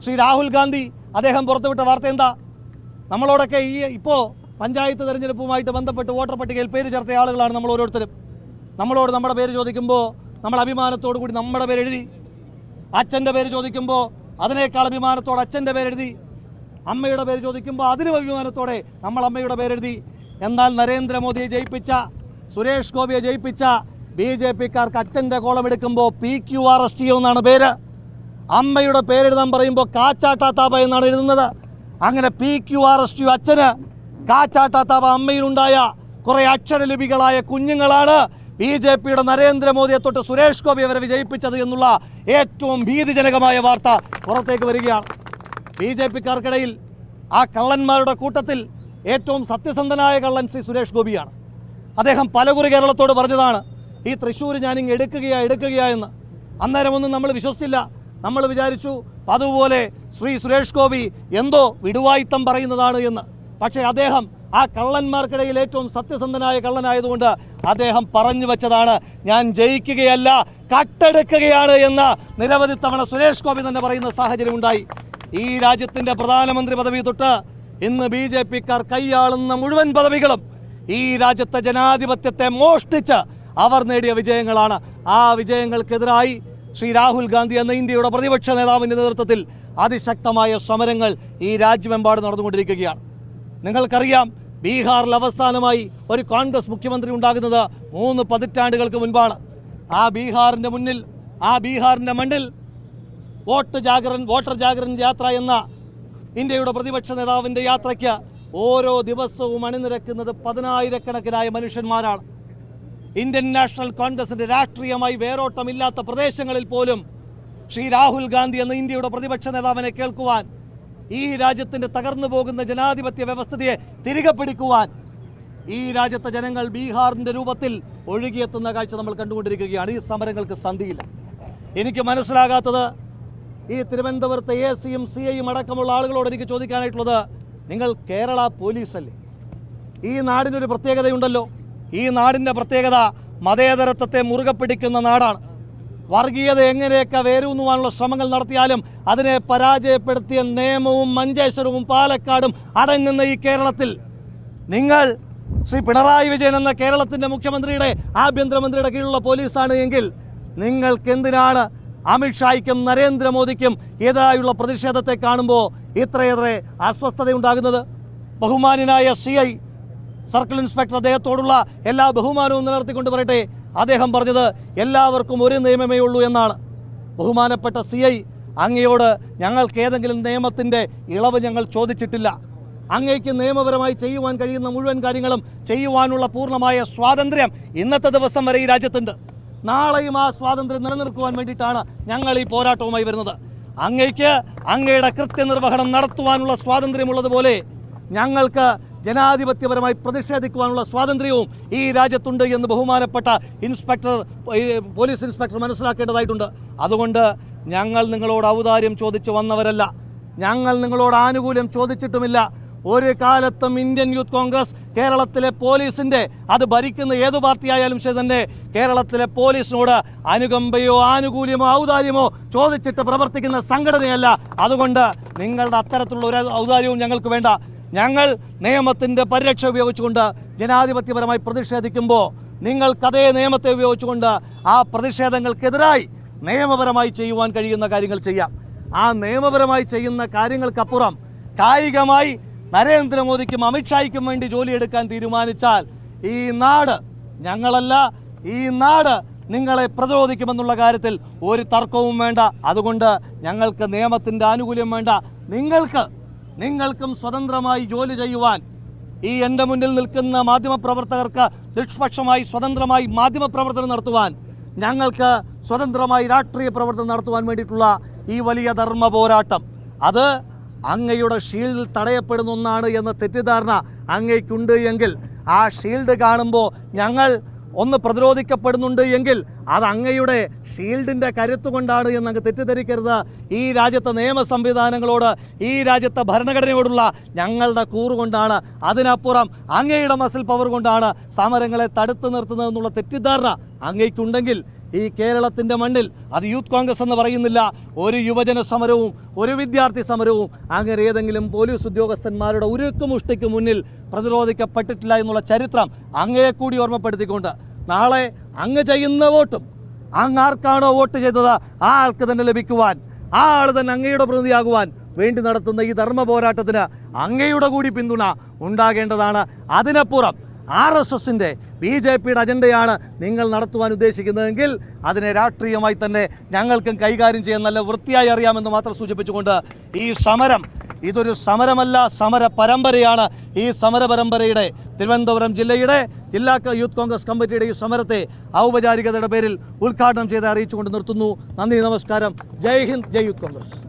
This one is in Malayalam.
ശ്രീ രാഹുൽ ഗാന്ധി അദ്ദേഹം പുറത്തുവിട്ട വാർത്ത എന്താ? നമ്മളോടൊക്കെ ഇപ്പോൾ പഞ്ചായത്ത് തെരഞ്ഞെടുപ്പുമായിട്ട് ബന്ധപ്പെട്ട് വോട്ടർ പട്ടികയിൽ പേര് ചേർത്ത ആളുകളാണ് നമ്മൾ ഓരോരുത്തരും. നമ്മളോട് നമ്മുടെ പേര് ചോദിക്കുമ്പോൾ നമ്മൾ അഭിമാനത്തോടു കൂടി നമ്മുടെ പേരെഴുതി. അച്ഛൻ്റെ പേര് ചോദിക്കുമ്പോൾ അതിനേക്കാൾ അഭിമാനത്തോടെ അച്ഛൻ്റെ പേരെഴുതി. അമ്മയുടെ പേര് ചോദിക്കുമ്പോൾ അതിനും അഭിമാനത്തോടെ നമ്മൾ അമ്മയുടെ പേരെഴുതി. എന്നാൽ നരേന്ദ്രമോദിയെ ജയിപ്പിച്ച, സുരേഷ് ഗോപിയെ ജയിപ്പിച്ച BJP-ക്കാർക്ക് അച്ഛൻ്റെ കോളമെടുക്കുമ്പോൾ PQRST എന്നാണ് പേര്. അമ്മയുടെ പേരെഴുതാൻ പറയുമ്പോൾ കാച്ചാട്ടാത്താപ്പ എന്നാണ് എഴുതുന്നത്. അങ്ങനെ PQRST അച്ഛന്, കാച്ചാട്ടാത്താപ്പ അമ്മയിലുണ്ടായ കുറേ അക്ഷരലിപികളായ കുഞ്ഞുങ്ങളാണ് BJP-യുടെ നരേന്ദ്രമോദിയെ തൊട്ട് സുരേഷ് ഗോപി അവരെ വിജയിപ്പിച്ചത് എന്നുള്ള ഏറ്റവും ഭീതിജനകമായ വാർത്ത പുറത്തേക്ക് വരികയാണ്. BJP-ക്കാർക്കിടയിൽ ആ കള്ളന്മാരുടെ കൂട്ടത്തിൽ ഏറ്റവും സത്യസന്ധനായ കള്ളൻ ശ്രീ സുരേഷ് ഗോപിയാണ്. അദ്ദേഹം പലകുറി കേരളത്തോട് പറഞ്ഞതാണ്, ഈ തൃശ്ശൂർ ഞാനിങ്ങ് എടുക്കുകയാ എന്ന്. അന്നേരമൊന്നും നമ്മൾ വിശ്വസിച്ചില്ല. നമ്മൾ വിചാരിച്ചു അതുപോലെ ശ്രീ സുരേഷ് ഗോപി എന്തോ വിടുവായിത്തം പറയുന്നതാണ് എന്ന്. പക്ഷേ അദ്ദേഹം ആ കള്ളന്മാർക്കിടയിൽ ഏറ്റവും സത്യസന്ധനായ കള്ളനായതുകൊണ്ട് അദ്ദേഹം പറഞ്ഞു വെച്ചതാണ്, ഞാൻ ജയിക്കുകയല്ല കട്ടെടുക്കുകയാണ് എന്ന് നിരവധി തവണ സുരേഷ് ഗോപി തന്നെ പറയുന്ന സാഹചര്യം ഉണ്ടായി. ഈ രാജ്യത്തിൻ്റെ പ്രധാനമന്ത്രി പദവി തൊട്ട് ഇന്ന് BJP-ക്കാർ കൈയാളുന്ന മുഴുവൻ പദവികളും ഈ രാജ്യത്തെ ജനാധിപത്യത്തെ മോഷ്ടിച്ച് അവർ നേടിയ വിജയങ്ങളാണ്. ആ വിജയങ്ങൾക്കെതിരായി ശ്രീ രാഹുൽ ഗാന്ധി എന്ന ഇന്ത്യയുടെ പ്രതിപക്ഷ നേതാവിൻ്റെ നേതൃത്വത്തിൽ അതിശക്തമായ സമരങ്ങൾ ഈ രാജ്യമെമ്പാടും നടന്നുകൊണ്ടിരിക്കുകയാണ്. നിങ്ങൾക്കറിയാം, ബീഹാറിൽ അവസാനമായി ഒരു കോൺഗ്രസ് മുഖ്യമന്ത്രി ഉണ്ടാകുന്നത് 3 പതിറ്റാണ്ടുകൾക്ക് മുൻപാണ്. ആ ബീഹാറിൻ്റെ മുന്നിൽ, ആ ബീഹാറിൻ്റെ മണ്ണിൽ വോട്ടർ ജാഗരൻ യാത്ര എന്ന ഇന്ത്യയുടെ പ്രതിപക്ഷ നേതാവിൻ്റെ യാത്രയ്ക്ക് ഓരോ ദിവസവും അണിനിരക്കുന്നത് 10,000-കണക്കിനായ മനുഷ്യന്മാരാണ്. ഇന്ത്യൻ നാഷണൽ കോൺഗ്രസിൻ്റെ രാഷ്ട്രീയമായി വേരോട്ടമില്ലാത്ത പ്രദേശങ്ങളിൽ പോലും ശ്രീ രാഹുൽ ഗാന്ധി എന്ന ഇന്ത്യയുടെ പ്രതിപക്ഷ നേതാവിനെ കേൾക്കുവാൻ, ഈ രാജ്യത്തിൻ്റെ തകർന്നു പോകുന്ന ജനാധിപത്യ വ്യവസ്ഥയെ തിരികെ പിടിക്കുവാൻ ഈ രാജ്യത്തെ ജനങ്ങൾ ബീഹാറിൻ്റെ രൂപത്തിൽ ഒഴുകിയെത്തുന്ന കാഴ്ച നമ്മൾ കണ്ടുകൊണ്ടിരിക്കുകയാണ്. ഈ സമരങ്ങൾക്ക് സന്ധിയില്ല. എനിക്ക് മനസ്സിലാകാത്തത്, ഈ തിരുവനന്തപുരത്തെ AC-യും CI-യും അടക്കമുള്ള ആളുകളോട് എനിക്ക് ചോദിക്കാനായിട്ടുള്ളത്, നിങ്ങൾ കേരള പോലീസല്ലേ? ഈ നാടിനൊരു പ്രത്യേകതയുണ്ടല്ലോ. ഈ നാടിൻ്റെ പ്രത്യേകത മതേതരത്വത്തെ മുറുകെ പിടിക്കുന്ന നാടാണ്. വർഗീയത എങ്ങനെയൊക്കെ വേരൂന്നുവാനുള്ള ശ്രമങ്ങൾ നടത്തിയാലും അതിനെ പരാജയപ്പെടുത്തിയ നേമവും മഞ്ചേശ്വരവും പാലക്കാടും അടങ്ങുന്ന ഈ കേരളത്തിൽ നിങ്ങൾ ശ്രീ പിണറായി വിജയൻ എന്ന കേരളത്തിൻ്റെ മുഖ്യമന്ത്രിയുടെ ആഭ്യന്തരമന്ത്രിയുടെ കീഴിലുള്ള പോലീസാണ് എങ്കിൽ നിങ്ങൾക്കെന്തിനാണ് അമിത്ഷായ്ക്കും നരേന്ദ്രമോദിക്കും എതിരായുള്ള പ്രതിഷേധത്തെ കാണുമ്പോൾ ഇത്രയേറെ അസ്വസ്ഥതയുണ്ടാകുന്നത്? ബഹുമാന്യനായ CI സർക്കിൾ ഇൻസ്പെക്ടർ അദ്ദേഹത്തോടുള്ള എല്ലാ ബഹുമാനവും നിലനിർത്തിക്കൊണ്ട് പറയട്ടെ, അദ്ദേഹം പറഞ്ഞത് എല്ലാവർക്കും ഒരു നിയമമേ ഉള്ളൂ എന്നാണ്. ബഹുമാനപ്പെട്ട CI, അങ്ങയോട് ഞങ്ങൾക്ക് ഏതെങ്കിലും നിയമത്തിൻ്റെ ഇളവ് ഞങ്ങൾ ചോദിച്ചിട്ടില്ല. അങ്ങേക്ക് നിയമപരമായി ചെയ്യുവാൻ കഴിയുന്ന മുഴുവൻ കാര്യങ്ങളും ചെയ്യുവാനുള്ള പൂർണ്ണമായ സ്വാതന്ത്ര്യം ഇന്നത്തെ ദിവസം വരെ ഈ രാജ്യത്തുണ്ട്. നാളെയും ആ സ്വാതന്ത്ര്യം നിലനിർത്തുവാൻ വേണ്ടിയിട്ടാണ് ഞങ്ങൾ ഈ പോരാട്ടവുമായി വരുന്നത്. അങ്ങേക്ക് അങ്ങയുടെ കൃത്യനിർവഹണം നടത്തുവാനുള്ള സ്വാതന്ത്ര്യമുള്ളതുപോലെ ഞങ്ങൾക്ക് ജനാധിപത്യപരമായി പ്രതിഷേധിക്കുവാനുള്ള സ്വാതന്ത്ര്യവും ഈ രാജ്യത്തുണ്ട് എന്ന് ബഹുമാനപ്പെട്ട പോലീസ് ഇൻസ്പെക്ടർ മനസ്സിലാക്കേണ്ടതായിട്ടുണ്ട്. അതുകൊണ്ട് ഞങ്ങൾ നിങ്ങളോട് ഔദാര്യം ചോദിച്ചു വന്നവരല്ല. ഞങ്ങൾ നിങ്ങളോട് ആനുകൂല്യം ചോദിച്ചിട്ടുമില്ല. ഒരു കാലത്തും ഇന്ത്യൻ യൂത്ത് കോൺഗ്രസ് കേരളത്തിലെ പോലീസിൻ്റെ, അത് ഭരിക്കുന്ന ഏതു പാർട്ടിയായാലും ശരി തന്നെ, കേരളത്തിലെ പോലീസിനോട് അനുകമ്പയോ ആനുകൂല്യമോ ഔദാര്യമോ ചോദിച്ചിട്ട് പ്രവർത്തിക്കുന്ന സംഘടനയല്ല. അതുകൊണ്ട് നിങ്ങളുടെ അത്തരത്തിലുള്ള ഒരു ഔദാര്യവും ഞങ്ങൾക്ക് വേണ്ട. ഞങ്ങൾ നിയമത്തിൻ്റെ പരിരക്ഷ ഉപയോഗിച്ചുകൊണ്ട് ജനാധിപത്യപരമായി പ്രതിഷേധിക്കുമ്പോൾ നിങ്ങൾക്കതേ നിയമത്തെ ഉപയോഗിച്ചുകൊണ്ട് ആ പ്രതിഷേധങ്ങൾക്കെതിരായി നിയമപരമായി ചെയ്യുവാൻ കഴിയുന്ന കാര്യങ്ങൾ ചെയ്യാം. ആ നിയമപരമായി ചെയ്യുന്ന കാര്യങ്ങൾക്കപ്പുറം കായികമായി നരേന്ദ്രമോദിക്കും അമിത്ഷായ്ക്കും വേണ്ടി ജോലിയെടുക്കാൻ തീരുമാനിച്ചാൽ ഈ നാട്, ഞങ്ങളല്ല, ഈ നാട് നിങ്ങളെ പ്രതിരോധിക്കുമെന്നുള്ള കാര്യത്തിൽ ഒരു തർക്കവും വേണ്ട. അതുകൊണ്ട് ഞങ്ങൾക്ക് നിയമത്തിൻ്റെ ആനുകൂല്യം വേണ്ട. നിങ്ങൾക്കും സ്വതന്ത്രമായി ജോലി ചെയ്യുവാൻ, ഈ എൻ്റെ മുന്നിൽ നിൽക്കുന്ന മാധ്യമപ്രവർത്തകർക്ക് നിഷ്പക്ഷമായി സ്വതന്ത്രമായി മാധ്യമപ്രവർത്തനം നടത്തുവാൻ, ഞങ്ങൾക്ക് സ്വതന്ത്രമായി രാഷ്ട്രീയ പ്രവർത്തനം നടത്തുവാൻ വേണ്ടിയിട്ടുള്ള ഈ വലിയ ധർമ്മ പോരാട്ടം, അത് അങ്ങയുടെ ഷീൽഡിൽ തടയപ്പെടുന്ന ഒന്നാണ് എന്ന തെറ്റിദ്ധാരണ അങ്ങയ്ക്കുണ്ട് എങ്കിൽ, ആ ഷീൽഡ് കാണുമ്പോൾ ഞങ്ങൾ ഒന്ന് പ്രതിരോധിക്കപ്പെടുന്നുണ്ട് എങ്കിൽ അത് അങ്ങയുടെ ഷീൽഡിൻ്റെ കരുത്തുകൊണ്ടാണ് എന്ന് അങ്ങ് തെറ്റിദ്ധരിക്കരുത്. ഈ രാജ്യത്തെ നിയമ സംവിധാനങ്ങളോട്, ഈ രാജ്യത്തെ ഭരണഘടനയോടുള്ള ഞങ്ങളുടെ കൂറുകൊണ്ടാണ്, അതിനപ്പുറം അങ്ങയുടെ മസിൽ പവർ കൊണ്ടാണ് സമരങ്ങളെ തടുത്തു നിർത്തുന്നതെന്നുള്ള തെറ്റിദ്ധാരണ അങ്ങയ്ക്കുണ്ടെങ്കിൽ ഈ കേരളത്തിൻ്റെ മണ്ണിൽ അത് യൂത്ത് കോൺഗ്രസ് എന്ന് പറയുന്നില്ല, ഒരു യുവജന സമരവും ഒരു വിദ്യാർത്ഥി സമരവും അങ്ങനെ ഏതെങ്കിലും പോലീസ് ഉദ്യോഗസ്ഥന്മാരുടെ ഉരുക്കുമുഷ്ടിക്ക് മുന്നിൽ പ്രതിരോധിക്കപ്പെട്ടിട്ടില്ല എന്നുള്ള ചരിത്രം അങ്ങയെ കൂടി ഓർമ്മപ്പെടുത്തിക്കൊണ്ട് നാളെ അങ്ങ് ചെയ്യുന്ന വോട്ടും അങ്ങ് ആർക്കാണോ വോട്ട് ചെയ്തത് ആ ആൾക്ക് തന്നെ ലഭിക്കുവാൻ, ആ ആൾ തന്നെ അങ്ങയുടെ പ്രതിനിധിയാകുവാൻ വേണ്ടി നടത്തുന്ന ഈ ധർമ്മ പോരാട്ടത്തിന് അങ്ങയുടെ കൂടി പിന്തുണ ഉണ്ടാകേണ്ടതാണ്. അതിനപ്പുറം RSSൻ്റെ BJPയുടെ അജണ്ടയാണ് നിങ്ങൾ നടത്തുവാൻ ഉദ്ദേശിക്കുന്നതെങ്കിൽ അതിനെ രാഷ്ട്രീയമായി തന്നെ ഞങ്ങൾക്കും കൈകാര്യം ചെയ്യാൻ നല്ല വൃത്തിയായി അറിയാമെന്ന് മാത്രം സൂചിപ്പിച്ചുകൊണ്ട് ഈ സമരം ഇതൊരു സമരമല്ല, സമര പരമ്പരയാണ്. ഈ സമര പരമ്പരയുടെ തിരുവനന്തപുരം ജില്ലയുടെ ജില്ലാ യൂത്ത് കോൺഗ്രസ് കമ്മിറ്റിയുടെ ഈ സമരത്തെ ഔപചാരികതയുടെ പേരിൽ ഉദ്ഘാടനം ചെയ്ത് അറിയിച്ചുകൊണ്ട് നിർത്തുന്നു. നന്ദി, നമസ്കാരം. ജയ് ഹിന്ദ്, ജയ് യൂത്ത് കോൺഗ്രസ്.